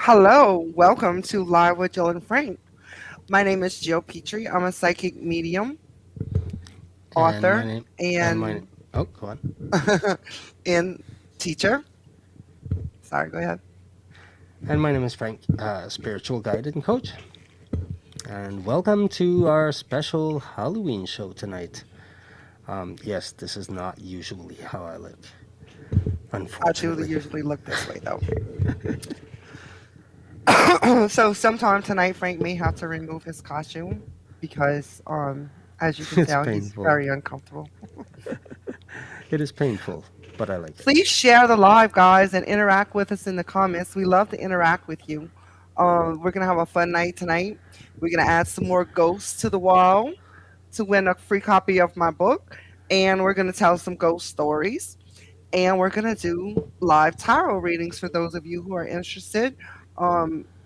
Hello, welcome to Live with Jill and Frank. My name is Jill Petrie. I'm a psychic medium, And my author, name and my and oh, go on. and teacher. Sorry, go ahead. And my name is Frank, spiritual guide and coach. And welcome to our special Halloween show tonight. Yes, this is not usually how I look, I do unfortunately. usually look this way though. So sometime tonight, Frank may have to remove his costume because, as you can It's tell, he's painful. very uncomfortable. It is painful, but I like it. Please share the live, guys, and interact with us in the comments. We love to interact with you. We're gonna have a fun night tonight. We're gonna add some more ghosts to the wall to win a free copy of my book, and we're gonna tell some ghost stories, and we're gonna do live tarot readings for those of you who are interested.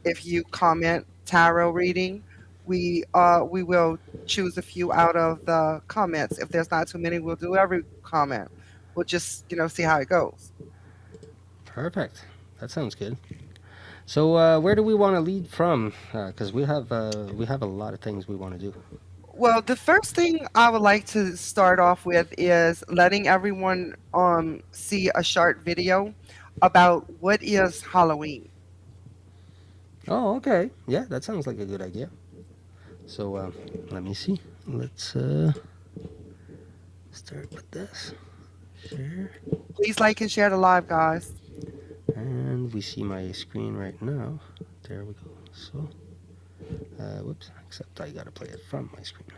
If you comment tarot reading, we will choose a few out of the comments. If there's not too many, we'll do every comment. We'll just see how it goes. Perfect. That sounds good. So, where do we want to lead from? Because we have a lot of things we want to do. Well, the first thing I would like to start off with is letting everyone see a short video about what is Halloween. Oh, okay. Yeah, that sounds like a good idea. So, let me see. Let's start with this. Share. Please like and share the live, guys. And we see my screen right now. There we go. So, whoops, except I gotta play it from my screen.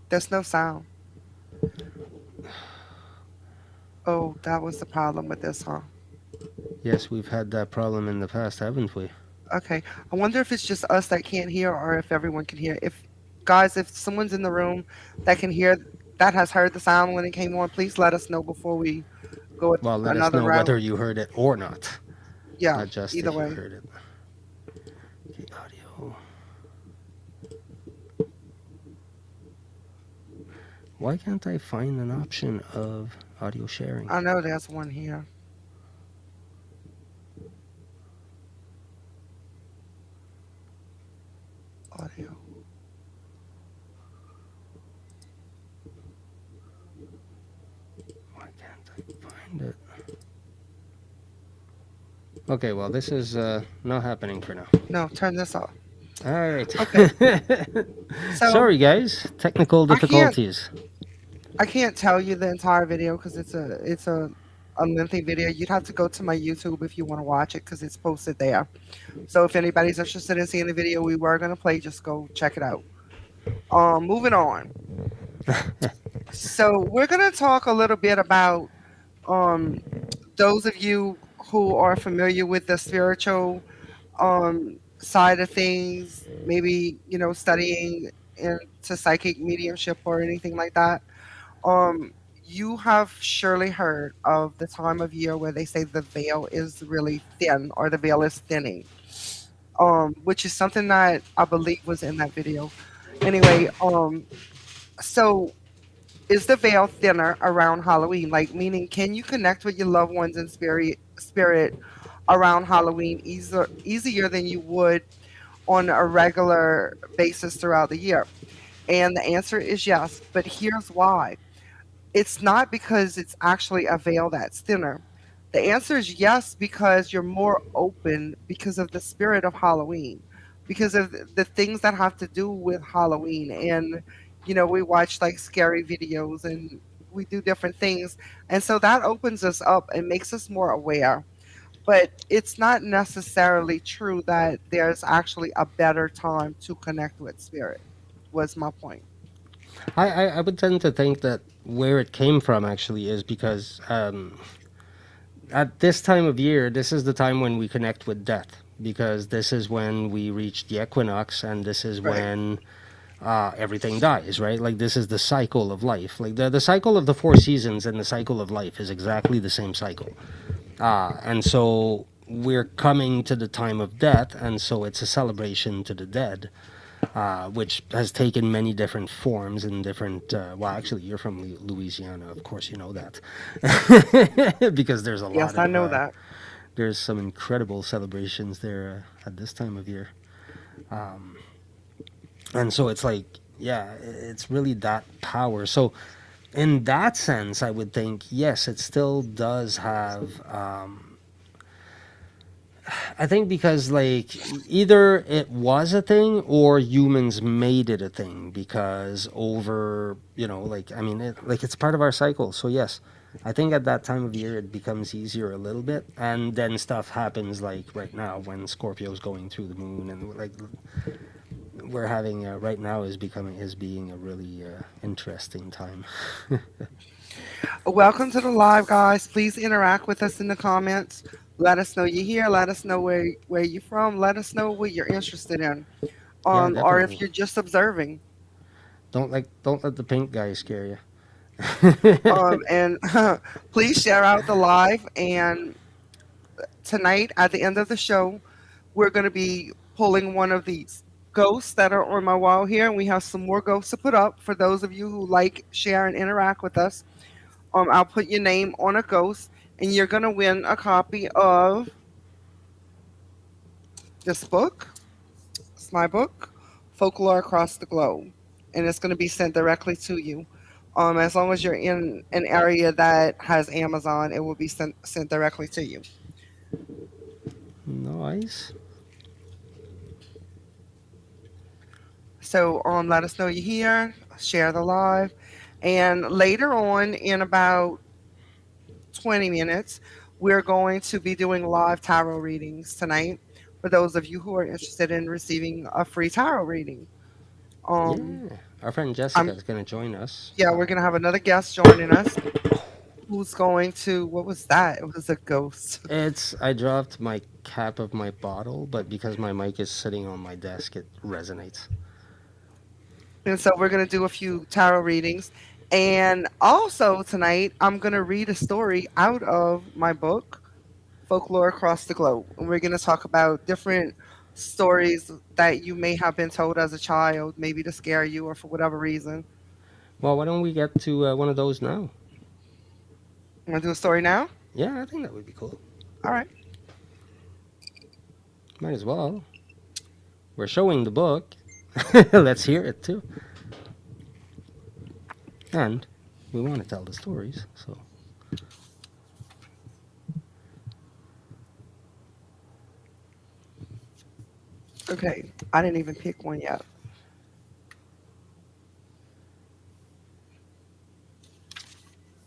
There's no sound. Oh, that was the problem with this, huh? Yes, we've had that problem in the past, haven't we? Okay. I wonder if it's just us that can't hear or if everyone can hear. If guys, if someone's in the room that can hear that has heard the sound when it came on, please let us know before we go Well, let us another know whether route. you heard it or not. Yeah, Not just either if you way. heard it. Okay, audio. Why can't I find an option of audio sharing? I know there's one here. Audio. Why can't I find it? Okay, well, this is not happening for now. No, turn this off. All right. Okay. So Sorry, guys. Technical I can't difficulties. I can't tell you the entire video because it's a lengthy video. You'd have to go to my YouTube if you want to watch it because it's posted there. So if anybody's interested in seeing the video we were gonna play, just go check it out. Moving on. So we're gonna talk a little bit about um those of you who are familiar with the spiritual side of things, maybe studying into psychic mediumship or anything like that. You have surely heard of the time of year where they say the veil is really thin or the veil is thinning, which is something that I believe was in that video. Anyway, so is the veil thinner around Halloween? Like, meaning, can you connect with your loved ones in spirit around Halloween easier than you would on a regular basis throughout the year? And the answer is yes, but here's why. It's not because it's actually a veil that's thinner. The answer is yes, because you're more open because of the spirit of Halloween, because of the things that have to do with Halloween. And, we watch like scary videos and we do different things. And so that opens us up and makes us more aware. But it's not necessarily true that there's actually a better time to connect with spirit, was my point. I would tend to think that where it came from actually is because at this time of year, this is the time when we connect with death because this is when we reach the equinox and this is Right. when everything dies, right? Like this is the cycle of life. Like the cycle of the four seasons and the cycle of life is exactly the same cycle. And so we're coming to the time of death, and so it's a celebration to the dead. which has taken many different forms and different. Well, actually, you're from Louisiana, of course, you know that, because there's a lot Yes, I of know that. there's some incredible celebrations there at this time of year, and so it's like, yeah, it's really that power. So in that sense, I would think yes, it still does have. I think because like either it was a thing or humans made it a thing because over, like I mean like it's part of our cycle. So yes, I think at that time of year it becomes easier a little bit, and then stuff happens like right now when Scorpio's going through the moon, and like we're having right now is being a really interesting time. Welcome to the live, guys. Please interact with us in the comments. Let us know you're here. Let us know where you're from. Let us know what you're interested in. Yeah, Or if definitely. you're just observing. Don't let the pink guy scare you. And please share out the live. And tonight, at the end of the show, we're going to be pulling one of these ghosts that are on my wall here, and we have some more ghosts to put up for those of you who like, share, and interact with us. I'll put your name on a ghost, and you're going to win a copy of this book. It's my book, Folklore Across the Globe, and it's going to be sent directly to you. As long as you're in an area that has Amazon, it will be sent directly to you. Nice. So let us know you're here, share the live, and later on in about 20 minutes, we're going to be doing live tarot readings tonight for those of you who are interested in receiving a free tarot reading. Um, Yeah, our friend Jessica I'm is going to join us. Yeah, we're gonna have another guest joining us who's going to what was that? It was a ghost. I dropped my cap of my bottle, but because my mic is sitting on my desk, it resonates. And so we're gonna do a few tarot readings. And also tonight I'm gonna read a story out of my book, Folklore Across the Globe. And we're gonna talk about different stories that you may have been told as a child, maybe to scare you or for whatever reason. Well, why don't we get to one of those now? I'm gonna do a story now. Yeah, I think that would be cool. All right. Might as well. We're showing the book. Let's hear it too. And we want to tell the stories, so. Okay. I didn't even pick one yet.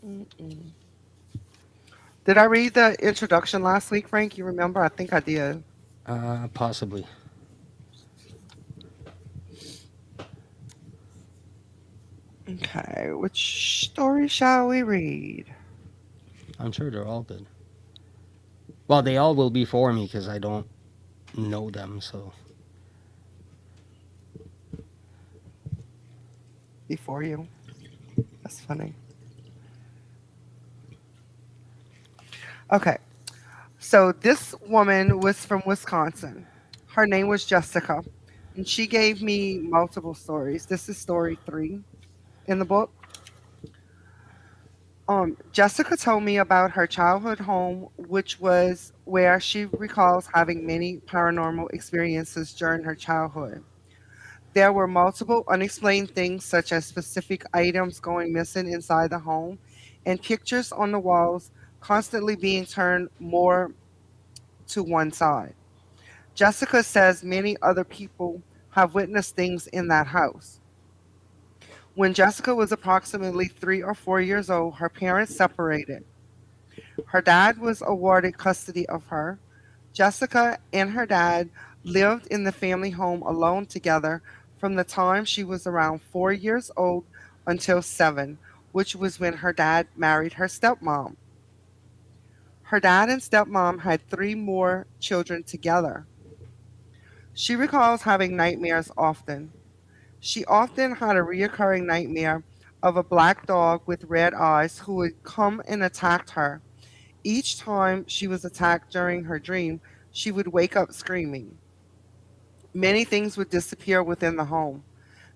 Mm-mm. Did I read the introduction last week, Frank? You remember? I think I did. Possibly. Okay, which story shall we read? I'm sure they're all good. Well, they all will be for me because I don't know them, so. Before you. That's funny. Okay, so this woman was from Wisconsin. Her name was Jessica, and she gave me multiple stories. This is story 3 in the book. Jessica told me about her childhood home, which was where she recalls having many paranormal experiences during her childhood. There were multiple unexplained things, such as specific items going missing inside the home and pictures on the walls constantly being turned more to one side. Jessica says many other people have witnessed things in that house. When Jessica was approximately 3 or 4 years old, her parents separated. Her dad was awarded custody of her. Jessica and her dad lived in the family home alone together from the time she was around 4 years old until 7, which was when her dad married her stepmom. Her dad and stepmom had 3 more children together. She recalls having nightmares often. She often had a reoccurring nightmare of a black dog with red eyes who would come and attack her. Each time she was attacked during her dream, she would wake up screaming. Many things would disappear within the home.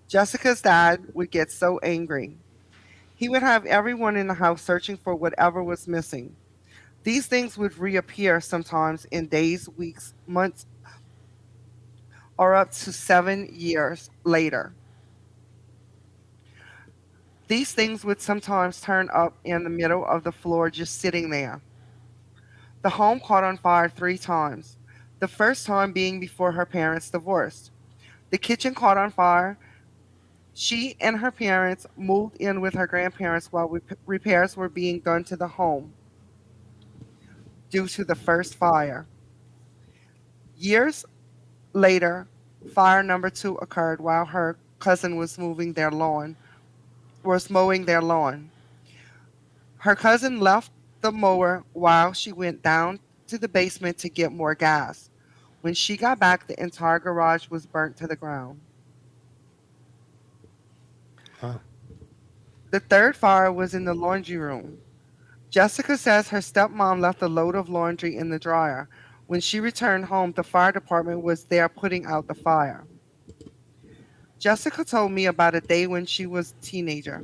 Jessica's dad would get so angry. He would have everyone in the house searching for whatever was missing. These things would reappear sometimes in days, weeks, months, or up to 7 years later. These things would sometimes turn up in the middle of the floor just sitting there. The home caught on fire 3 times, the first time being before her parents divorced. The kitchen caught on fire. She and her parents moved in with her grandparents while repairs were being done to the home due to the first fire. Years later, fire number two occurred while her cousin was mowing their lawn. Her cousin left the mower while she went down to the basement to get more gas. When she got back, the entire garage was burnt to the ground. Wow. The third fire was in the laundry room. Jessica says her stepmom left a load of laundry in the dryer. When she returned home, the fire department was there putting out the fire. Jessica told me about a day when she was a teenager.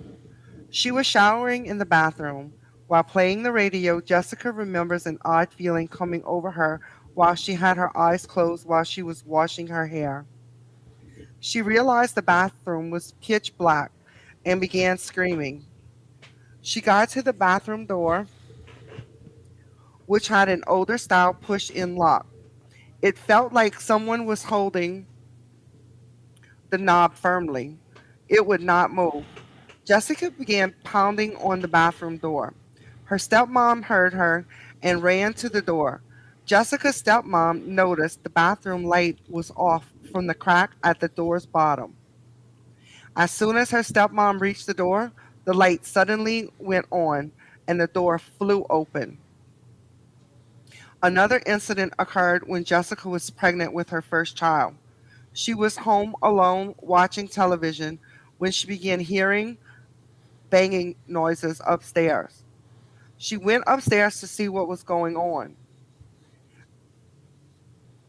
She was showering in the bathroom. While playing the radio, Jessica remembers an odd feeling coming over her while she had her eyes closed while she was washing her hair. She realized the bathroom was pitch black and began screaming. She got to the bathroom door, which had an older style push in lock. It felt like someone was holding the knob firmly. It would not move. Jessica began pounding on the bathroom door. Her stepmom heard her and ran to the door. Jessica's stepmom noticed the bathroom light was off from the crack at the door's bottom. As soon as her stepmom reached the door, the light suddenly went on and the door flew open. Another incident occurred when Jessica was pregnant with her first child. She was home alone watching television when she began hearing banging noises upstairs. She went upstairs to see what was going on.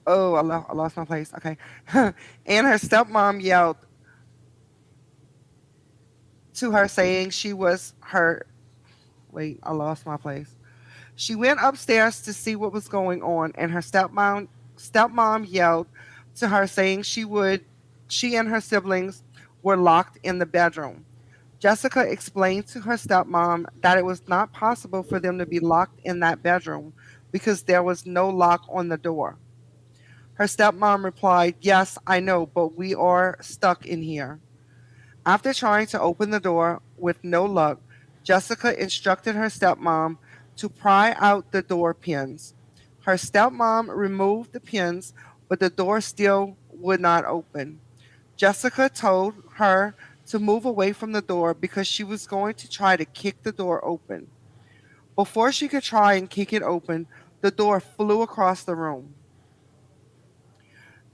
Oh, I lost my place. Okay. And her stepmom yelled to her saying she was her. Wait, I lost my place. She went upstairs to see what was going on, and her stepmom yelled to her saying she and her siblings were locked in the bedroom. Jessica explained to her stepmom that it was not possible for them to be locked in that bedroom because there was no lock on the door. Her stepmom replied, "Yes, I know, but we are stuck in here." After trying to open the door with no luck, Jessica instructed her stepmom to pry out the door pins. Her stepmom removed the pins, but the door still would not open. Jessica told her to move away from the door because she was going to try to kick the door open. Before she could try and kick it open, the door flew across the room.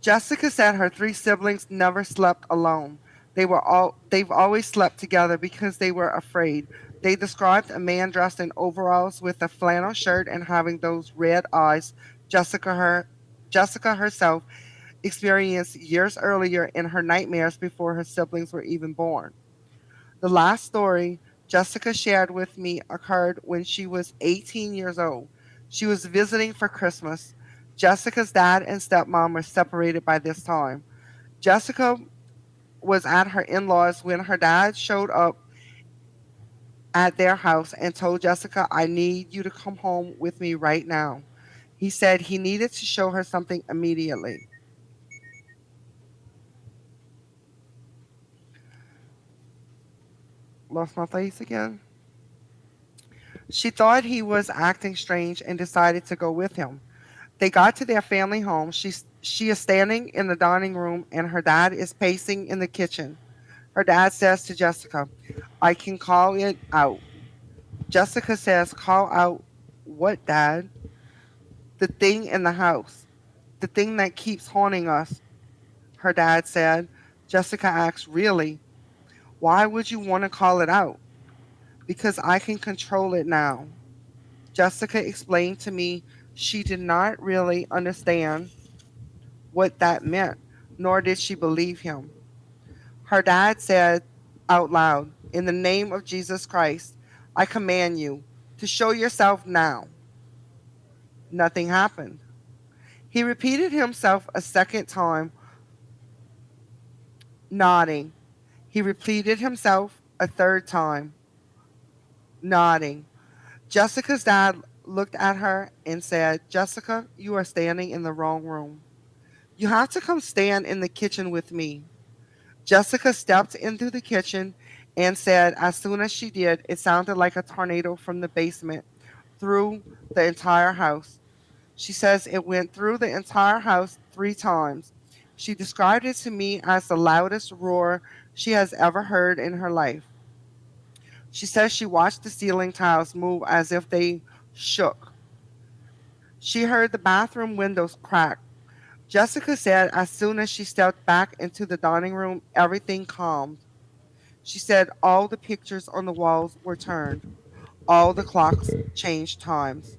Jessica said her three siblings never slept alone. They've always slept together because they were afraid. They described a man dressed in overalls with a flannel shirt and having those red eyes Jessica her Jessica herself experienced years earlier in her nightmares before her siblings were even born. The last story Jessica shared with me occurred when she was 18 years old. She was visiting for Christmas. Jessica's dad and stepmom were separated by this time. Jessica was at her in laws when her dad showed up at their house and told Jessica, "I need you to come home with me right now." He said he needed to show her something immediately. Lost my face again. She thought he was acting strange and decided to go with him. They got to their family home. She is standing in the dining room and her dad is pacing in the kitchen. Her dad says to Jessica, "I can call it out." Jessica says, "Call out what, dad?" "The thing in the house. The thing that keeps haunting us," her dad said. Jessica asked, "Really? Why would you want to call it out?" "Because I can control it now." Jessica explained to me she did not really understand what that meant, nor did she believe him. Her dad said out loud, "In the name of Jesus Christ, I command you to show yourself now." Nothing happened. He repeated himself a second time, nodding. He repeated himself a third time, nodding. Jessica's dad looked at her and said, "Jessica, you are standing in the wrong room. You have to come stand in the kitchen with me." Jessica stepped into the kitchen and said, as soon as she did, it sounded like a tornado from the basement through the entire house. She says it went through the entire house 3 times. She described it to me as the loudest roar she has ever heard in her life. She says she watched the ceiling tiles move as if they shook. She heard the bathroom windows crack. Jessica said as soon as she stepped back into the dining room, everything calmed. She said all the pictures on the walls were turned. All the clocks changed times.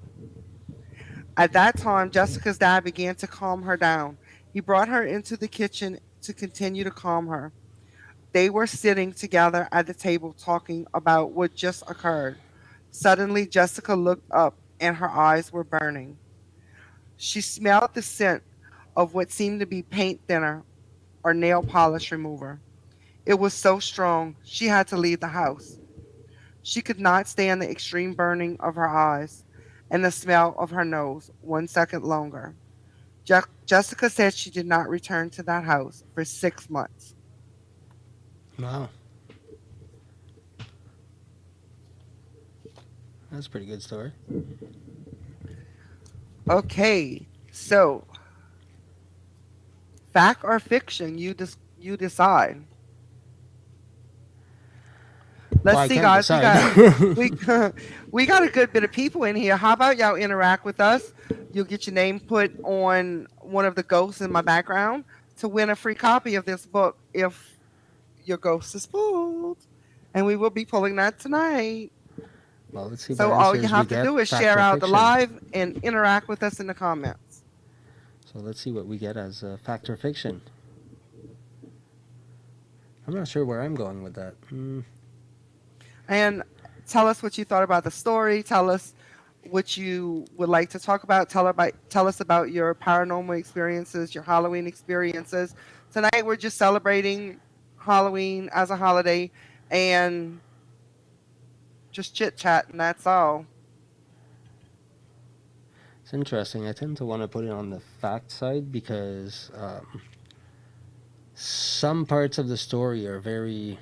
At that time, Jessica's dad began to calm her down. He brought her into the kitchen to continue to calm her. They were sitting together at the table talking about what just occurred. Suddenly, Jessica looked up and her eyes were burning. She smelled the scent of what seemed to be paint thinner or nail polish remover. It was so strong, she had to leave the house. She could not stand the extreme burning of her eyes and the smell of her nose 1 second longer. Jessica said she did not return to that house for 6 months. Wow, that's a pretty good story. Okay, so fact or fiction, you decide. Well, Let's I see, can't guys. We decide. got we we got a good bit of people in here. How about y'all interact with us? You'll get your name put on one of the ghosts in my background to win a free copy of this book if your ghost is pulled. And we will be pulling that tonight. Well, let's see what So all you answers we have to get. do is Fact share or out the fiction. live and interact with us in the comments. So let's see what we get as fact or fiction. I'm not sure where I'm going with that. And tell us what you thought about the story. Tell us what you would like to talk about. Tell us about your paranormal experiences, your Halloween experiences. Tonight we're just celebrating Halloween as a holiday and just chit chat, and that's all. It's interesting. I tend to want to put it on the fact side because some parts of the story are very.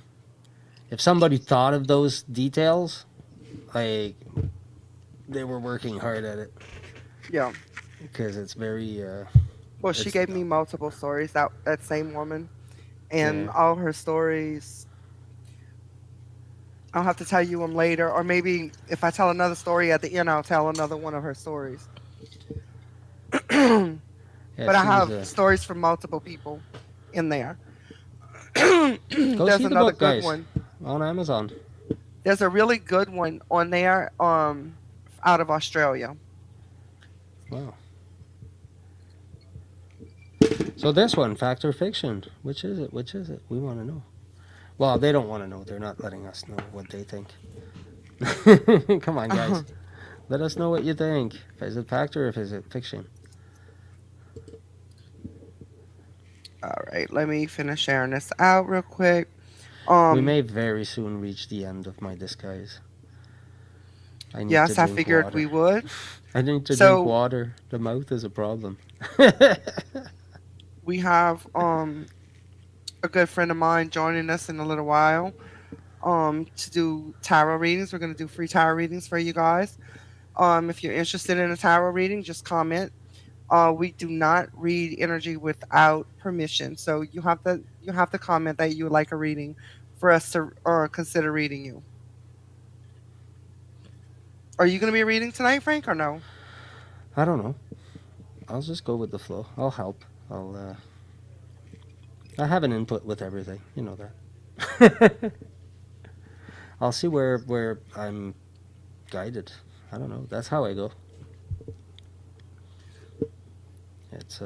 If somebody thought of those details, like they were working hard at it Yeah. because it's very. Well, she It's gave me multiple stories. That same woman, and yeah. all her stories. I'll have to tell you them later, or maybe if I tell another story at the end, I'll tell another one of her stories. But Yeah, I she's. have stories from multiple people in there. Go There's see the another book, good guys, one. on Amazon. There's a really good one on there out of Australia. Wow. So this one, fact or fiction? Which is it? Which is it? We want to know. Well, they don't want to know. They're not letting us know what they think. Come on, guys. Let us know what you think. Is it fact or is it fiction? All right, let me finish sharing this out real quick. We Um may very soon reach the end of my disguise. I need to yes, I drink figured we water. would. I need to drink So water. The mouth is a problem. we have a good friend of mine joining us in a little while to do tarot readings. We're going to do free tarot readings for you guys. If you're interested in a tarot reading, just comment. We do not read energy without permission, so you have to comment that you would like a reading for us to consider reading you. Are you going to be reading tonight, Frank, or no? I don't know. I'll just go with the flow. I'll help. I have an input with everything. You know that. I'll see where I'm guided. I don't know. That's how I go. It's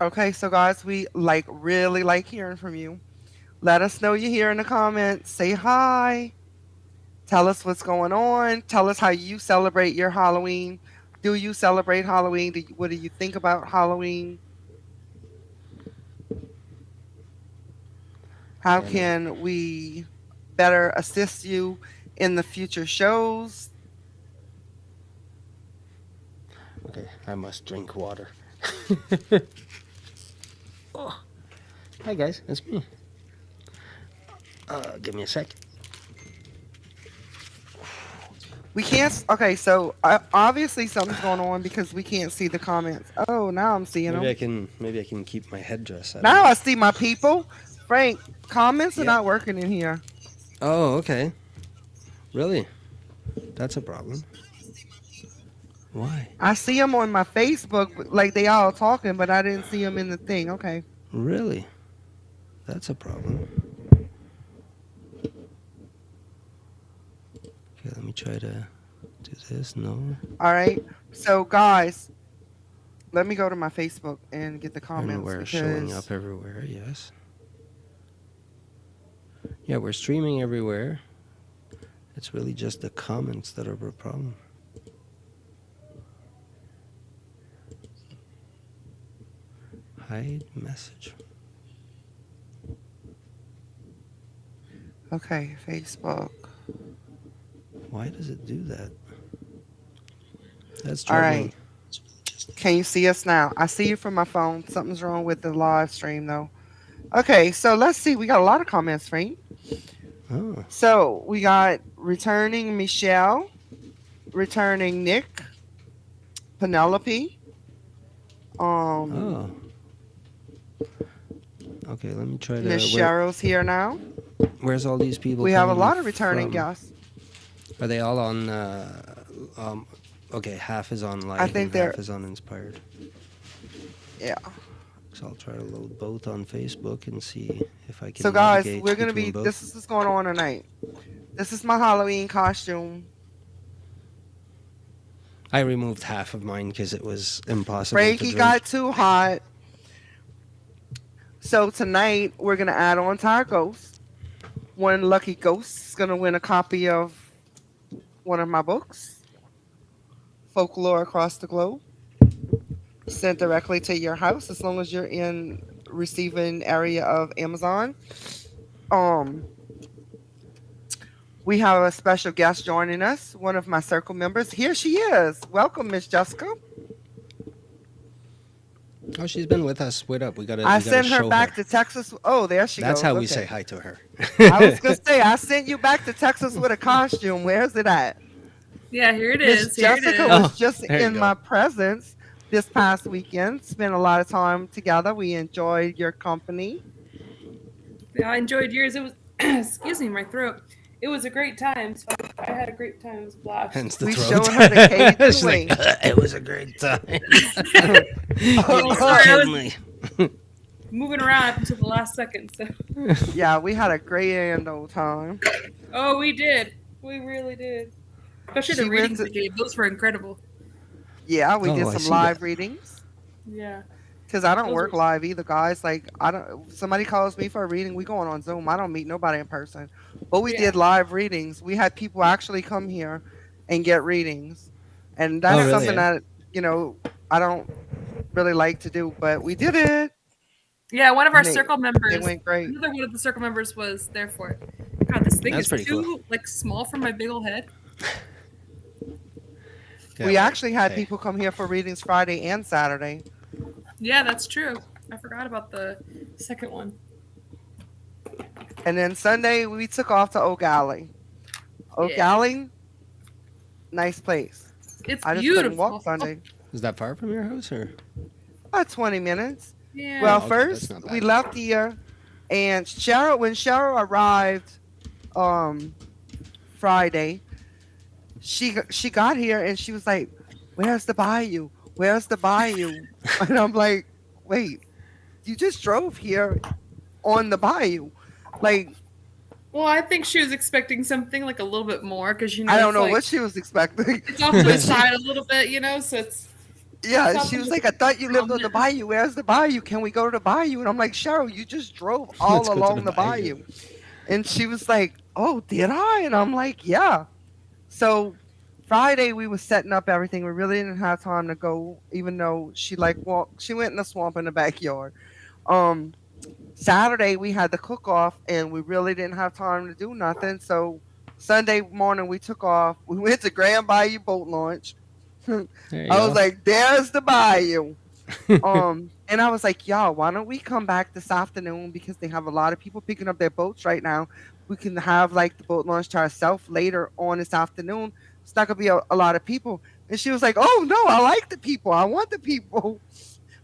Okay, so guys, we really like hearing from you. Let us know you're here in the comments. Say hi. Tell us what's going on. Tell us how you celebrate your Halloween. Do you celebrate Halloween? What do you think about Halloween? How Okay, can we better assist you in the future shows? okay, I must drink water. Oh, hi guys, it's me. Give me a sec. We can't. Okay, so obviously something's going on because we can't see the comments. Oh, now I'm seeing them. Maybe I can keep my headdress. I don't Now know. I see my people. Frank, comments are Yeah. not working in here. Oh, okay. Really? That's a problem. Why? I see them on my Facebook, like they all talking, but I didn't see them in the thing. Okay. Really? That's a problem. Okay, let me try to do this. No. All right. So, guys, let me go to my Facebook and get the And comments we're showing because up everywhere, yes. Yeah, we're streaming everywhere. It's really just the comments that are a problem. Hide message. okay, Facebook. Why does it do that? That's All troubling. right. Can you see us now? I see you from my phone. Something's wrong with the live stream though. Okay, so let's see. We got a lot of comments, Frank. Oh. So we got returning Michelle, returning Nick, Penelope. Um, Oh. Okay, let me try Miss to. Cheryl's here now. Where's all these people We have a coming lot of returning from? guests. Are they all on? Okay, half is on I live and think they're half is on inspired. yeah. So I'll try to load both on Facebook and see if I So can guys, navigate we're gonna between be. both. This is what's going on tonight. This is my Halloween costume. I removed half of mine because it was impossible to Frankie drink. got too hot. So tonight we're gonna add on to our ghost. One lucky ghost is gonna win a copy of one of my books, Folklore Across the Globe, sent directly to your house as long as you're in receiving area of Amazon. Um, we have a special guest joining us, one of my circle members. Here she is. Welcome, Miss Jessica. Oh, she's been with us. Wait up, I we gotta sent her show her. back to Texas. Oh, there she That's goes. how we say Okay. hi to her. I was gonna say I sent you back to Texas with a costume. Where's it at? Yeah, here it Miss is. Here it Jessica is. was Oh, just there you in go. my presence this past weekend. Spent a lot of time together. We enjoyed your company. Yeah, I enjoyed yours. It was, excuse me, my throat. It was a great time. So I had a great time. It was a blast. Hence the We throat. showed her the Cajun She's like, way. it was a great time. Oh, You sorry, I was kidding me? moving around up until the last second. So, Yeah, we had a great and old time. oh, we did. We really did. Especially the She went readings to we gave. Those were incredible. yeah, we did Oh, I some see that. live readings. Yeah, Cause I don't those were. work live either, guys. Like I don't. Somebody calls me for a reading, we going on Zoom. I don't meet nobody in person, but we Yeah, did live readings. We had people actually come here and get readings, and Oh, that's yeah, really? something Eh? that I don't really like to do, but we did it, yeah. One of our and circle they members, went great. another one of the circle members was there for it. God, this thing That's is pretty cool. too like small for my big old head. Yeah, We well, actually had hey. people come here for readings Friday and Saturday. Yeah, that's true. I forgot about the second one. And then Sunday we took off to Oak Alley. Oak Yeah, Alley, nice place. it's I just couldn't walk beautiful. Sunday. Is that far from your house or? About 20 minutes. Yeah. Well, Oh, okay, that's first not we bad. left here, and when Cheryl arrived, um, Friday, she got here and she was like, "Where's the bayou? Where's the bayou?" And I'm like, "Wait, you just drove here on the bayou?" Like Well, I think she was expecting something like a little bit more because I don't it's know like what she was expecting, it's off to the but she side a little bit, so it's Yeah, she Something was was like, I thought you lived on the prominent. bayou. Where's the bayou? Can we go to the bayou? And I'm like, Cheryl, you just drove Let's all go to the along the bayou. bayou. And she was like, oh, did I? And I'm like, yeah. So Friday we was setting up everything. We really didn't have time to go, even though she went in the swamp in the backyard. Um Saturday we had the cook off and we really didn't have time to do nothing. So Sunday morning we took off. We went to Grand Bayou boat launch. There you I was go. like, there's the bayou. And I was like, y'all, why don't we come back this afternoon because they have a lot of people picking up their boats right now. We can have like the boat launch to ourselves later on this afternoon. It's not gonna be a lot of people. And she was like, oh no, I like the people. I want the people.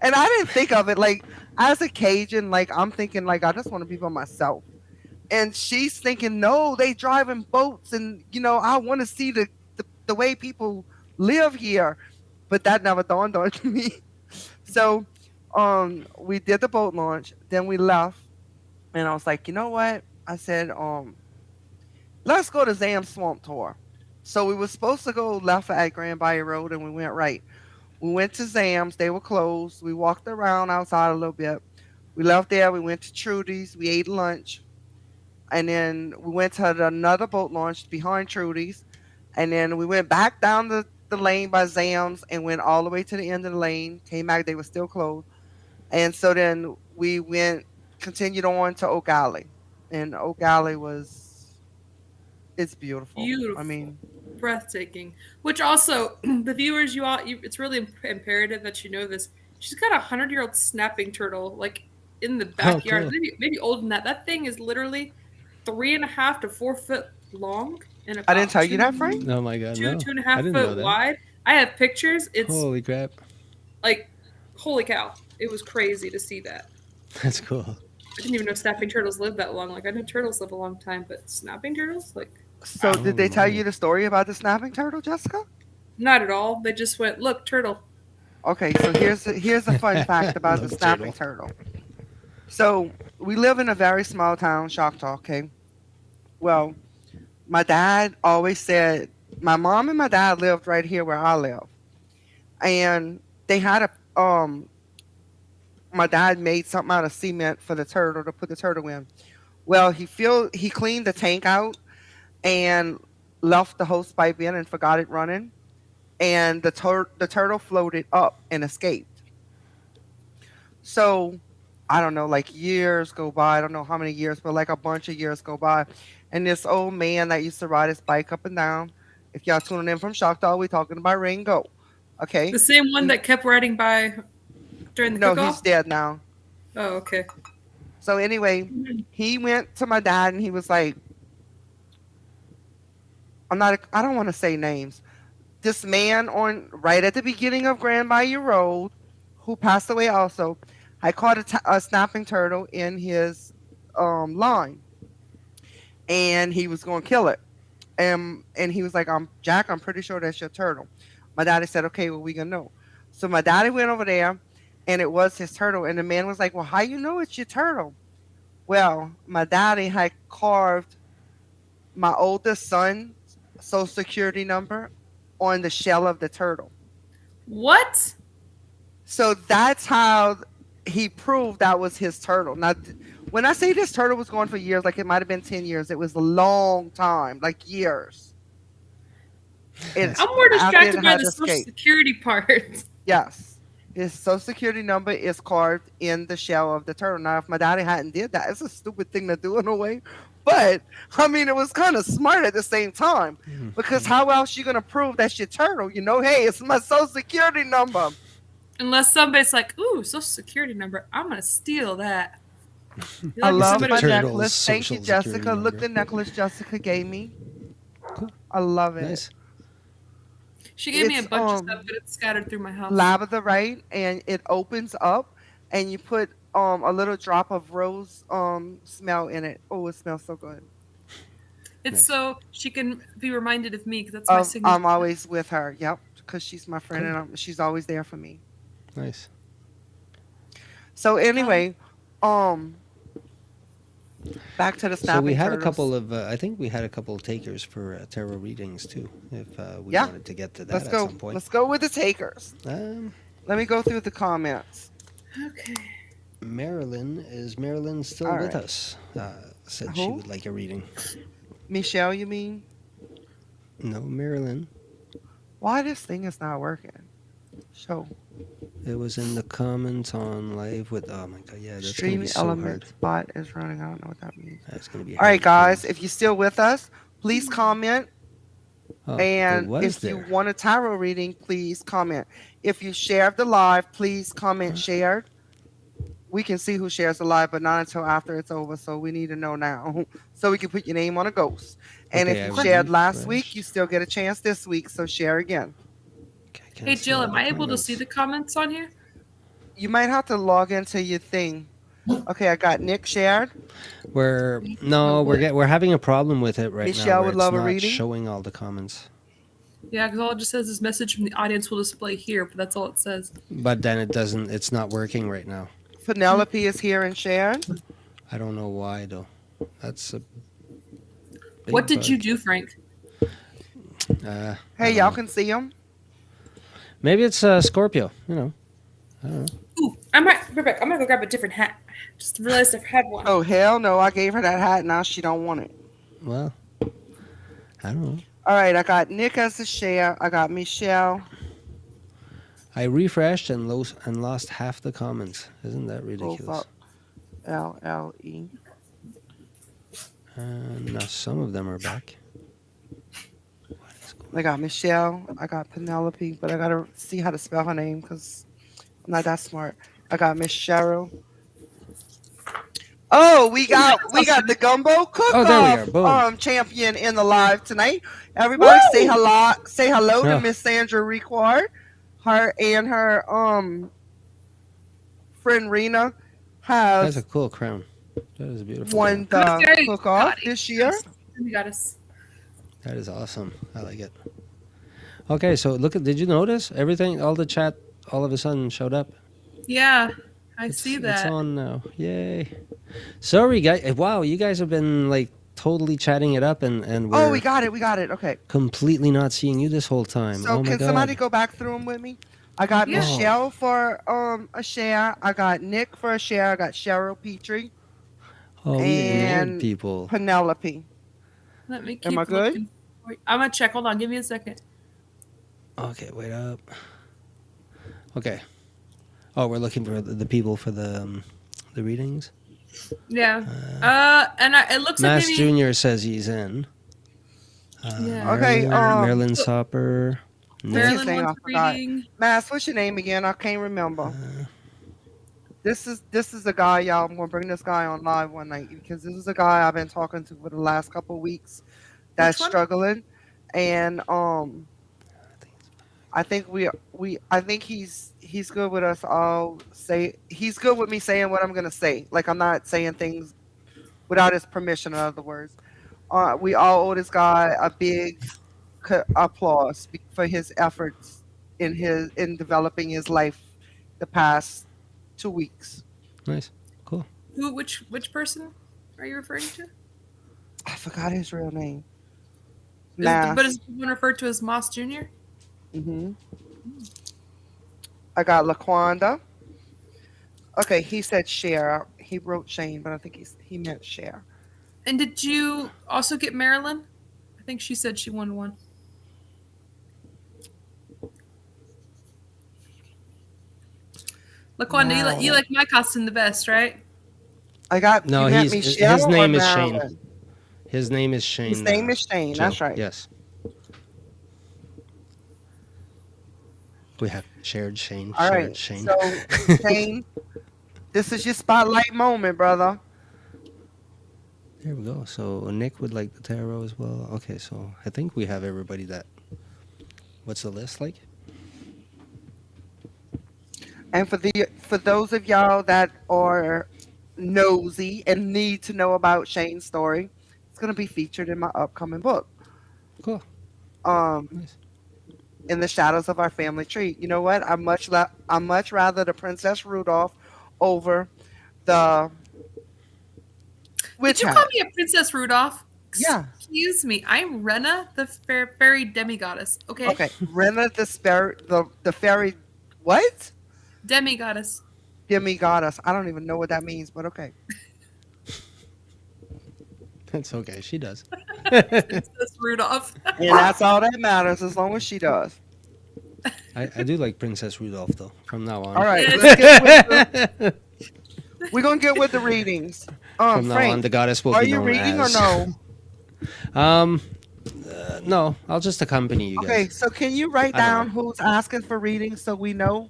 And I didn't think of it like as a Cajun, like I'm thinking like I just want to be by myself. And she's thinking, no, they driving boats and I want to see the way people live here. But that never dawned on me. So we did the boat launch, then we left, and I was like, you know what? I said, let's go to Zam Swamp Tour. So we were supposed to go left at Grand Bayou Road and we went right. We went to Zam's, they were closed. We walked around outside a little bit. We left there, we went to Trudy's, we ate lunch, and then we went to another boat launch behind Trudy's, and then we went back down the lane by Zam's and went all the way to the end of the lane. Came back, they were still closed. And so then we continued on to Oak Alley. And Oak Alley it's beautiful. I Beautiful, mean, breathtaking. Which also, the viewers, it's really imperative that you know this. She's got 100-year-old snapping turtle like in the Oh, backyard, cool. maybe older than that. That thing is literally 3.5 to 4 foot long and I didn't about tell you that, Frank. Oh my god, no. two and a I half didn't know foot that. wide. I have pictures. It's Holy crap. like, holy cow! It was crazy to see that. That's cool. I didn't even know snapping turtles live that long. Like I know turtles live a long time, but snapping turtles, like, So wow. Oh did they tell you my. the story about the snapping turtle, Jessica? Not at all. They just went, look, turtle. Okay, so here's a fun fact about the Love snapping turtle. turtle. So we live in a very small town, Choctaw. Okay, well, my dad always said my mom and my dad lived right here where I live, and they had a my dad made something out of cement for the turtle to put the turtle in. Well, he cleaned the tank out and left the hose pipe in and forgot it running, and the turtle floated up and escaped. So I don't know, like years go by. I don't know how many years, but like a bunch of years go by, and this old man that used to ride his bike up and down. If y'all tuning in from Choctaw, we talking about Ringo. Okay, The same one he that kept riding by during the no, cook he's off? dead now. Oh, okay. So anyway, he went to my dad and he was like, I don't want to say names. This man on right at the beginning of Grand Bayou Road, who passed away also, I caught a snapping turtle in his line, and he was going to kill it. And he was like, Jack, I'm pretty sure that's your turtle." My daddy said, "Okay, well we gonna know." So my daddy went over there, and it was his turtle. And the man was like, "Well, how you know it's your turtle?" Well, my daddy had carved my oldest son's social security number on the shell of the turtle. What? So that's how he proved that was his turtle. Now, when I say this turtle was gone for years, like it might have been 10 years, it was a long time, like years. It, That's I'm more funny. distracted it by had the social escaped. security part. Yes. His social security number is carved in the shell of the turtle. Now, if my daddy hadn't did that, it's a stupid thing to do in a way. But I mean, it was kind of smart at the same time because Mhm. how else you gonna prove that's your turtle? Hey, it's my social security number. Unless somebody's like, ooh, social security number. I'm going to steal that. You're I like It's love the somebody. my turtle's necklace. Thank you, social security Jessica. Look number. the necklace Jessica gave me. Cool. I love it. Nice. She gave me a It's bunch of stuff, but it's scattered through my house. labradorite and it opens up and you put a little drop of rose smell in it. Oh, it smells so good. It's Nice. so she can be reminded of me because that's my signature. I'm always with her. Yep, because she's my friend Cool. and she's always there for me. Nice. So Um, anyway, um, back to the So we snapping had a couple turtles. of, I think we had a couple of takers for tarot readings too, if we Yeah, wanted to get to that let's at go. some point. Let's go with the takers. Let me go through the comments. Okay. Marilyn still All with right. us? Said she Who? would like a reading. Michelle, you mean? No, Marilyn. Why this thing is not working? Show. It was in the comments on live with. Oh my god, yeah, that's gonna be Streaming so hard. elements bot is running. I don't know what that means. That's gonna be All right, hard. guys. 'Cause- If you're still with us, please comment. Oh, it And was if you there. want a tarot reading, please comment. If you shared the live, please comment shared. We can see who shares the live, but not until after it's over. So we need to know now so we can put your name on a ghost. And Okay, if I you shared last week, refreshed. you still get a chance this week. So share again. Okay, I can't Hey see Jill, all am the I able to see comments. the comments on here? You might have to log into your thing. Okay, I got Nick shared. We're having a problem with it right now Michelle where would it's love a not reading. showing all the comments. Yeah, because all it just says is message from the audience will display here, but that's all it says. But then it doesn't. It's not working right now. Penelope is here and shared. I don't know why though. That's a big What did you bug. do, Frank? I Hey, don't y'all know. can see him. Maybe it's Scorpio. You know. I don't know. Ooh, I might, Rebecca, I'm gonna go grab a different hat. Just realized I had one. Oh hell no! I gave her that hat. Now she don't want it. Well, I don't know. All right, I got Nick as a share. I got Michelle. I refreshed and lost half the comments. Isn't that Both ridiculous? up. LLE. And now some of them are back. What is going I got Michelle. I got Penelope, but I gotta see how to spell her name because I'm not that smart. I got Miss Cheryl. Oh, we got the gumbo cook Oh, there we are. off Boom. champion in the live tonight. Everybody say hello to Oh. Miss Sandra Requard. Her and her friend Rena That's a have cool crown. That is a beautiful won crown. the cook off Got it. this year. You got us. That is awesome. I like it. Okay, so look at. Did you notice everything? All the chat all of a sudden showed up. Yeah, I It's- see It's that. on now. Yay! Sorry, guys. Wow, you guys have been like totally chatting it up, and Oh, we're we got it. Okay. completely not seeing you this whole time. So Oh my can god. somebody go back through them with me? I got Yeah. Michelle for a share. I got Nick for a share. I got Cheryl Petrie Oh, we ignored and people. Penelope. Let me keep Am I good? looking. I'm gonna check. Hold on, give me a second. Okay, wait up. Okay. Oh, we're looking for the people for the readings. Yeah. And it looks Mass like maybe. Junior says he's in. Yeah. Okay, Marilyn Sopper. What's his Marilyn name? wants I forgot. reading. Mass, what's your name again? I can't remember. This is the guy, y'all. I'm gonna bring this guy on live one night because this is a guy I've been talking to for the last couple of weeks that's Which one? struggling, and I think I think he's good with us all. He's good with me saying what I'm gonna say. Like I'm not saying things without his permission. In other words, we all owe this guy a big applause for his efforts in developing his life the past 2 weeks. Nice. Cool. Who? Which person are you referring to? I forgot his real name. But is the one referred to as Moss Jr.? Hmm. I got Laquanda. Okay, he said share. He wrote Shane, but I think he meant share. And did you also get Marilyn? I think she said she won one. Laquanda, Wow. you like my costume the best, right? I got No, you meant Michelle his or name is Shane. Marilyn? His name is Shane. His name is Shane. Jill. That's right. Yes. We have shared Shane. All shared right. Shane. So Shane, this is your spotlight moment, brother. There we go. So Nick would like the tarot as well. Okay, so I think we have everybody that. What's the list like? And for those of y'all that are nosy and need to know about Shane's story, it's gonna be featured in my upcoming book. Cool. Nice. In the shadows of our family tree. You know what? I'm much rather the Princess Rudolph over the witch Did you hat. call me a Princess Rudolph? Yeah. Excuse me. I'm Rena, the fairy demigoddess. Okay. Okay. Rena the fairy what? Demi goddess. Demi goddess. I don't even know what that means, but okay. That's okay. She does. Princess Rudolph. And that's all that matters as long as she does. I do like Princess Rudolph though. From now All on. right, Yes. let's get with the. We're gonna get with the readings. From now on, Frank, the goddess will are be you known reading or as. no? Um, no, I'll just accompany you Okay, guys. so can you write I don't down know. who's asking for readings so we know?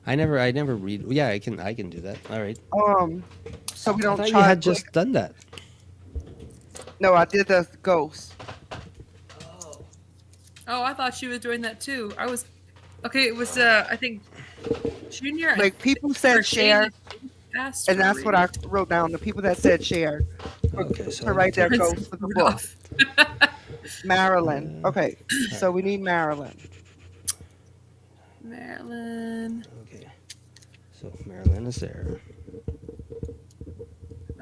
I never read. Yeah, I can do that. All right. Um, so we I don't thought you try. had just done that. No, I did the ghost. Oh, I thought she was doing that too. I was okay. It was I think Junior and Like people or said Shane share, and asked and for that's what I reading. wrote down. The people that said share Okay, so to write their Princess ghost for the book. Rudolph. Marilyn. Uh, Okay, so we need Marilyn. Marilyn. okay. So Marilyn is there.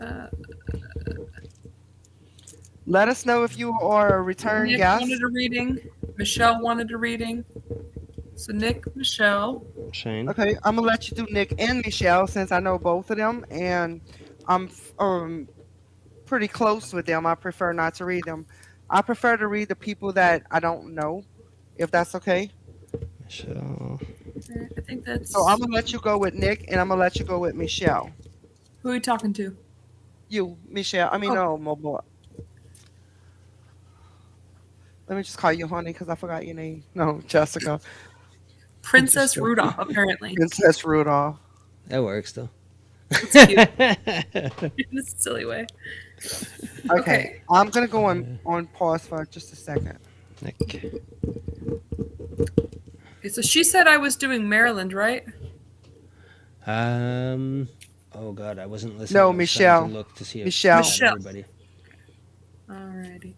Uh, Let us know if you are a return Nick guest. wanted a reading. Michelle wanted a reading. So Nick, Michelle. Shane. Okay, I'm gonna let you do Nick and Michelle since I know both of them, and I'm pretty close with them. I prefer not to read them. I prefer to read the people that I don't know, if that's okay. Michelle. I think that's So I'm gonna let you go with Nick, and I'm gonna let you go with Michelle. who are we talking to? You, Michelle. I mean, Oh. no, my boy. Let me just call you honey because I forgot your name. No, Jessica. Princess joking. Rudolph, apparently. Princess Rudolph. That works though. It's cute in a silly way. Okay, Okay. I'm gonna go on pause for just a second. Nick. Okay, so she said I was doing Maryland, right? Oh God, I wasn't listening. No, I was trying Michelle. to look to see if Michelle. we had Michelle. everybody. Alrighty.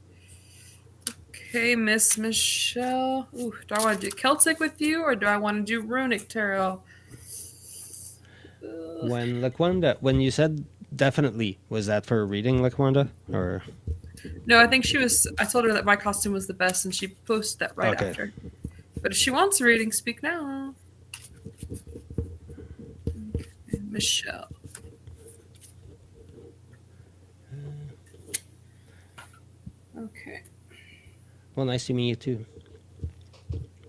Okay, Miss Michelle. Ooh, do I want to do Celtic with you or do I want to do Runic Tarot? When you said definitely, was that for a reading, Laquanda? Or No, I think she was. I told her that my costume was the best, and she posted that right Okay. after. But if she wants a reading, speak now. Okay, Michelle. Okay. well, nice to meet you too.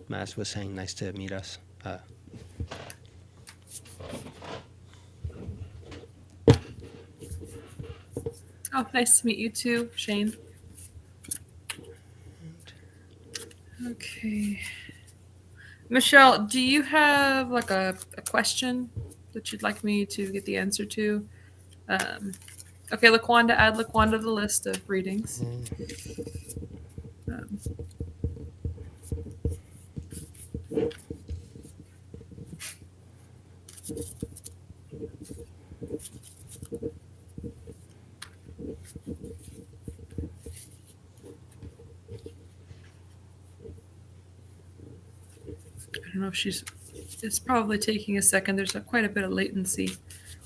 Mass was saying nice to meet us. Oh, nice to meet you too, Shane. Okay. Michelle, do you have like a question that you'd like me to get the answer to? Okay, Laquanda, add Laquanda to the list of readings. Um, I don't know if she's. It's probably taking a second. There's quite a bit of latency.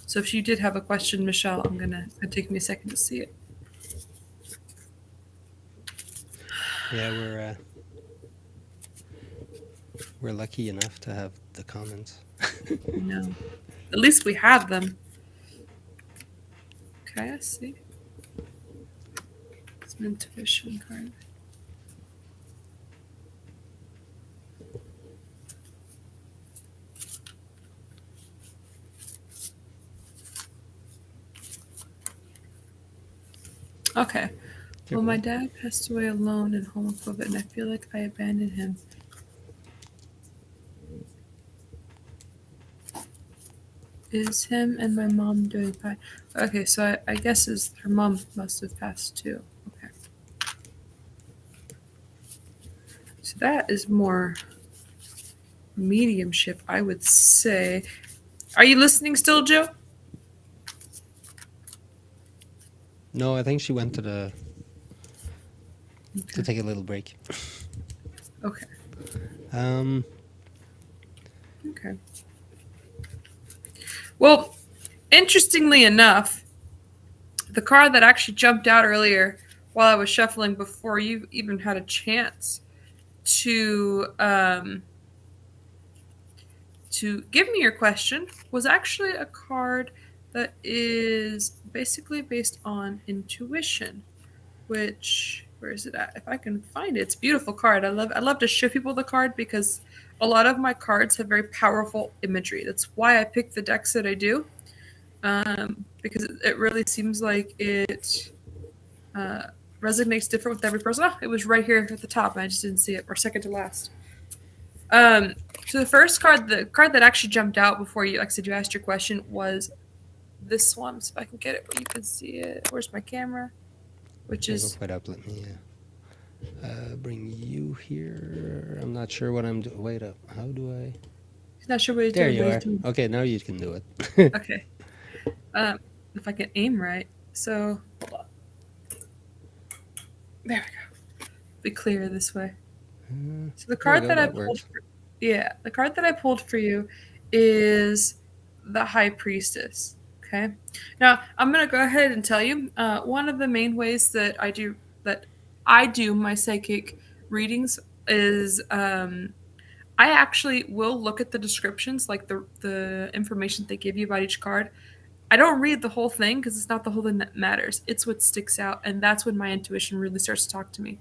So if you did have a question, Michelle, it's gonna take me a second to see it. Yeah, we're lucky enough to have the comments. No. At least we have them. Okay, I see. It's an intuition card. Okay. Well, my dad passed away alone and homophobic, and I feel like I abandoned him. Is him and my mom doing fine? Okay, so I guess her mom must have passed too. Okay. So that is more mediumship, I would say. Are you listening still, Joe? No, I think she went to Okay. take a little break. Okay. Um, Okay. Well, interestingly enough, the card that actually jumped out earlier while I was shuffling before you even had a chance to to give me your question was actually a card that is basically based on intuition, which where is it at? If I can find it, it's a beautiful card. I love to show people the card because a lot of my cards have very powerful imagery. That's why I pick the decks that I do, because it really seems like it uh, resonates different with every person. Oh, it was right here at the top, and I just didn't see it, or second to last. Um, so the first card, the card that actually jumped out before you, like I said, you asked your question, was this one. So if I can get it where you can see it. Where's my camera? Which Here, go is quite up. Let me bring you here. I'm not sure what I'm doing. Wait up. How do I? not sure what he's There doing, you but he's are. doing. Okay, now you can do it. Okay. If I can aim right. So hold on. There we go. Be clear this way. So the There you card go, that I that pulled, works. the card that I pulled for you is the High Priestess. Okay. Now I'm gonna go ahead and tell you one of the main ways that I do my psychic readings is I actually will look at the descriptions, like the information they give you about each card. I don't read the whole thing because it's not the whole thing that matters. It's what sticks out, and that's when my intuition really starts to talk to me.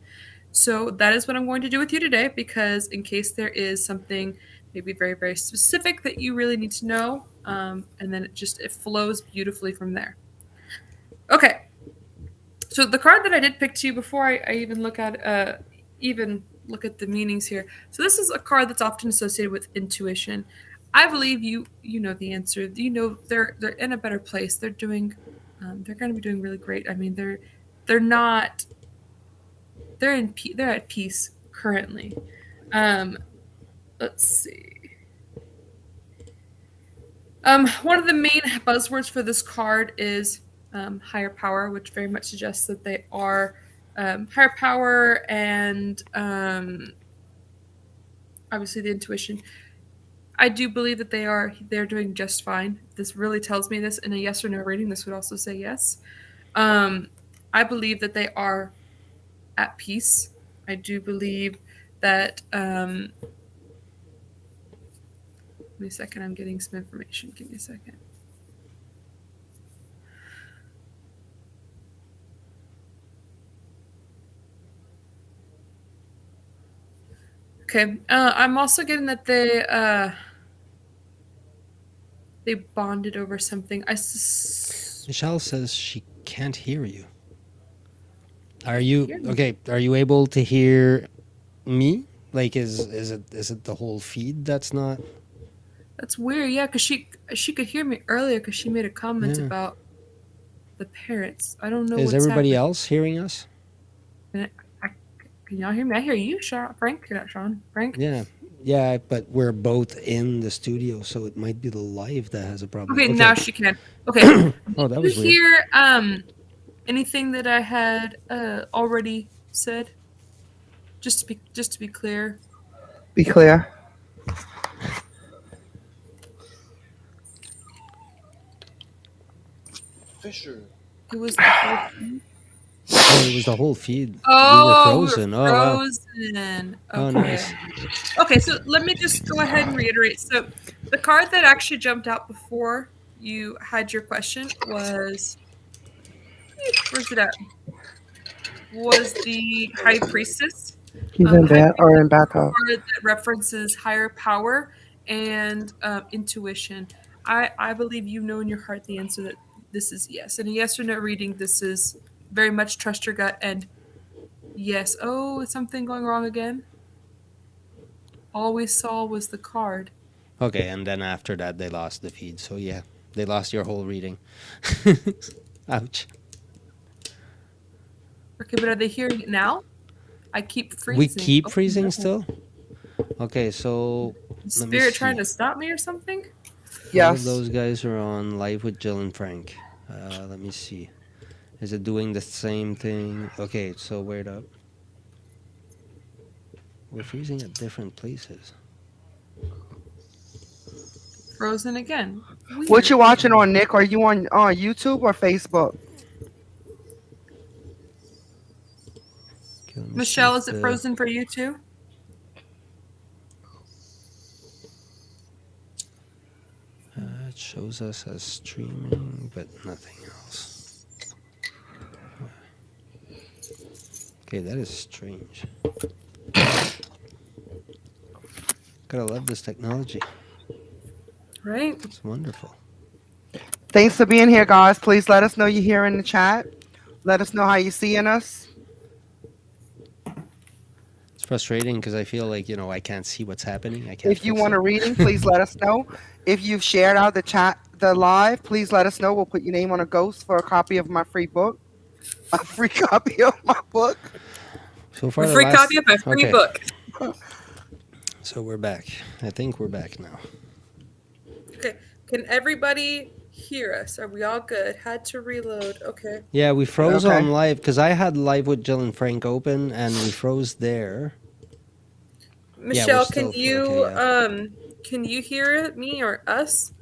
So that is what I'm going to do with you today, because in case there is something maybe very very specific that you really need to know, and then it flows beautifully from there. Okay, so the card that I did pick to you before I even look at the meanings here. So this is a card that's often associated with intuition. I believe you know the answer. You know they're in a better place. They're going to be doing really great. I mean they're not they're at peace currently. Um, let's see. One of the main buzzwords for this card is higher power, which very much suggests that they are higher power and obviously the intuition. I do believe that they're doing just fine. This really tells me this in a yes or no rating. This would also say yes. Um, I believe that they are at peace. I do believe that. Give me a second. I'm getting some information. Give me a second. Okay. I'm also getting that they bonded over something. Michelle says she can't hear you. Are Can't you hear me. okay? Are you able to hear me? Like, is it the whole feed that's not? That's weird. Yeah, because she could hear me earlier because she made a comment Yeah. about the parrots. I don't know Is what's everybody happening. else hearing us? I, can y'all hear me? I hear you, Frank. Not Sean. Frank. Yeah, yeah, but we're both in the studio, so it might be the live that has a problem. Okay, Okay. now she can. Okay. Oh, Did that you was weird. hear anything that I had already said? Just to be clear. Be clear. It was the whole thing. Oh, it was the whole feed. We were Oh, we were frozen. Oh wow. frozen. Oh, Okay. nice. Okay, so let me just go ahead and reiterate. So the card that actually jumped out before you had your question was where's it at? Was the High Priestess. He's The in High bed or Priestess in is a bathtub. card that references higher power and intuition. I believe you know in your heart the answer that this is yes. In a yes or no reading, this is very much trust your gut and yes. Oh, is something going wrong again? All we saw was the card. Okay, and then after that they lost the feed. So yeah, they lost your whole reading. Ouch. Okay, but are they hearing it now? I keep We freezing. keep Oh freezing no. still? Okay, so Is let me Spirit trying see. to stop me or something? All of Yes. those guys are on live with Jill and Frank. Let me see. Is it doing the same thing? Okay, so wait up. We're freezing at different places. Frozen again. What you Weird. watching on, Nick? Are you on YouTube or Facebook? Okay, let me see Michelle, if is it frozen for you too? It shows us as streaming, but nothing else. Okay, that is strange. Gotta love this technology. Right? It's wonderful. Thanks for being here, guys. Please let us know you're here in the chat. Let us know how you're seeing us. It's frustrating because I feel like, I can't see what's happening. I can't If you fix want it. a reading, please let us know. If you've shared out the chat, the live, please let us know. We'll put your name on a ghost for a copy of my free book. A free copy of my book. So A far, the free last. copy of my free Okay, book. so we're back. I think we're back now. Okay. Can everybody hear us? Are we all good? Had to reload. Okay. Yeah, we froze Okay. on live because I had live with Jill and Frank open and we froze there. Michelle, still okay, yeah. can you hear me or us?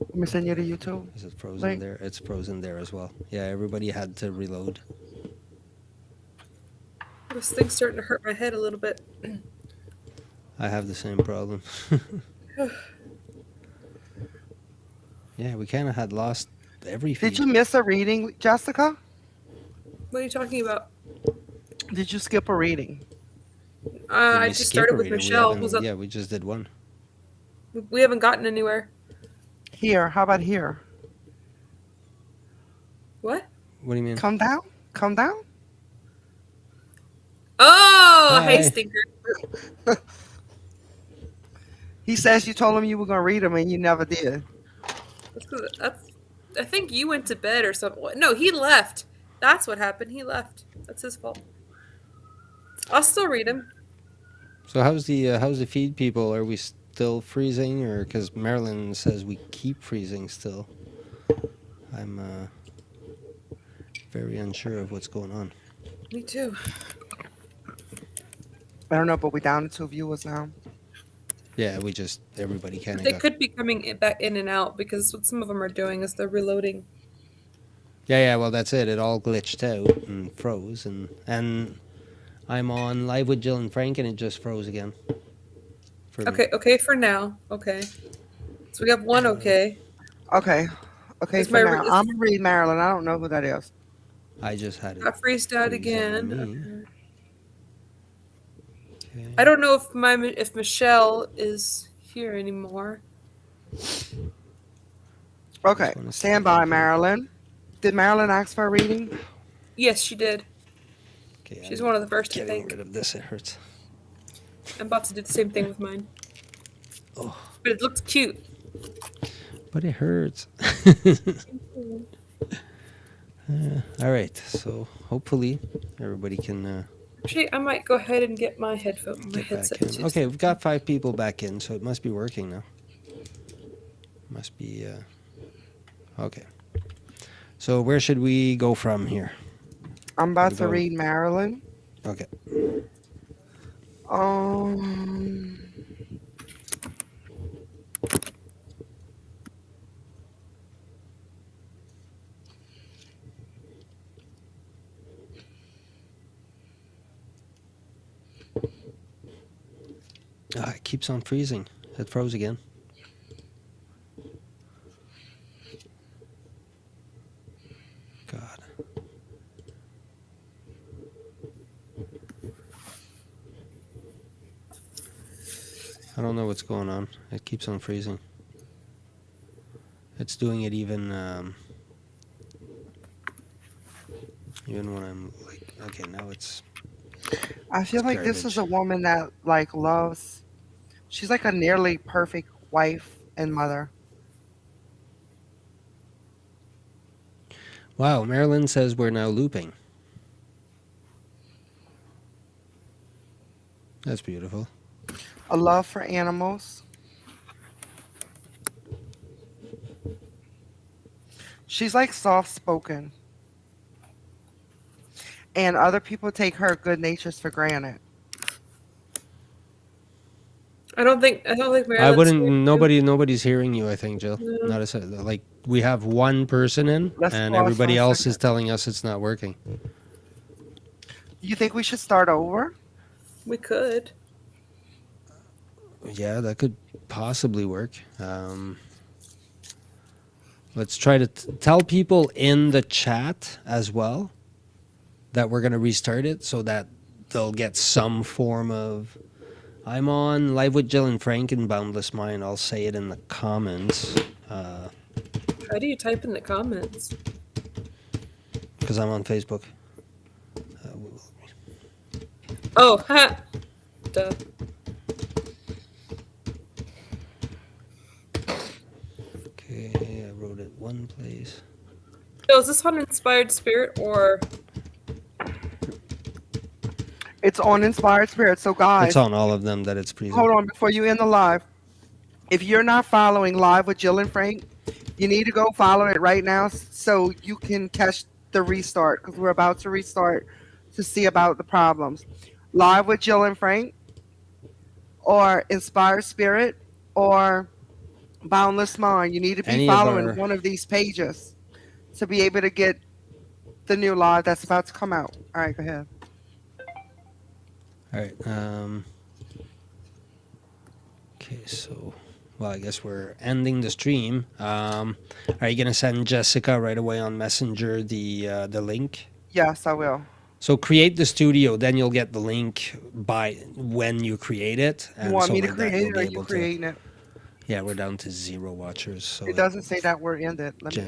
Let me send you the YouTube. Is it frozen Link. there? It's frozen there as well. Yeah, everybody had to reload. This thing's starting to hurt my head a little bit. I have the same problem. Yeah, we kind of had lost every feed. Did you miss a reading, Jessica? What are you talking about? Did you skip a reading? Did I we just skip started a with reading? Michelle. Yeah, we just did one. We haven't gotten anywhere. Here. How about here? What? What do you mean? Come down. Come down. Oh, hey, Hi. Stinker. He says you told him you were gonna read them and you never did. I think you went to bed or something. No, he left. That's what happened. He left. That's his fault. I'll still read him. So how's the feed, people? Are we still freezing, or because Marilyn says we keep freezing still? I'm very unsure of what's going on. Me too. I don't know, but we're down to 2 viewers now. Yeah, everybody kind of They got. could be coming back in and out because what some of them are doing is they're reloading. Yeah, well, that's it. It all glitched out and froze, and I'm on live with Jill and Frank, and it just froze again. For me. Okay, for now. Okay. So we have one okay. Okay. Okay, Is for my now. re- I'm gonna read Marilyn. I don't know who that is. I just had it. Got freezed out freeze on again. me. Okay. I don't know if Michelle is here anymore. Okay. wanna see Stand if I by, can- Marilyn. Did Marilyn ask for a reading? Yes, she did. Okay, She's I'm one of the first, I getting think. rid of this. It hurts. I'm about to do the same thing with mine. Oh, But it looks cute. but it hurts. All right, so hopefully everybody can Actually, I might go ahead and get my get headset back in. too. Okay, we've got 5 people back in, so it must be working now. Must be okay. So where should we go from here? I'm about We'll to go- read Marilyn. Okay. Um. It keeps on freezing. It froze again. God. I don't know what's going on. It keeps on freezing. It's doing it even when I'm like, okay, now it's I feel It's like this is a garbage. woman that like loves. She's like a nearly perfect wife and mother. wow. Marilyn says we're now looping. That's beautiful. A love for animals. She's like soft spoken. And other people take her good natures for granted. I don't think I Marilyn's wouldn't. here. Nobody's hearing you. I think, Jill. No. Not a like we have one person in, Let's and pause for everybody a else is second. telling us it's not working. You think we should start over? We could. Yeah, that could possibly work. Let's try to tell people in the chat as well that we're going to restart it so that they'll get some form of. I'm on Live with Jill and Frank in Boundless Mind. I'll say it in the comments How do you type in the comments? because I'm on Facebook. Oh, ha! Duh. Okay, I wrote it one place. So is this on Inspired Spirit or? It's on Inspired Spirit. So guys, It's on all of them that it's present. hold on before you end the live. If you're not following Live with Jill and Frank, you need to go follow it right now so you can catch the restart because we're about to restart to see about the problems. Live with Jill and Frank, or Inspired Spirit, or Boundless Mind. You need to be Any of following our- one of these pages to be able to get the new live that's about to come out. All right, go ahead. All right. Okay, so, well, I guess we're ending the stream. Are you gonna send Jessica right away on Messenger the link? Yes, I will. So create the studio, then you'll get the link by when you create it. You want so me to like that, create you'll it be or you able to- creating it? Yeah, we're down to 0 watchers. So It doesn't say that we're ended. Let me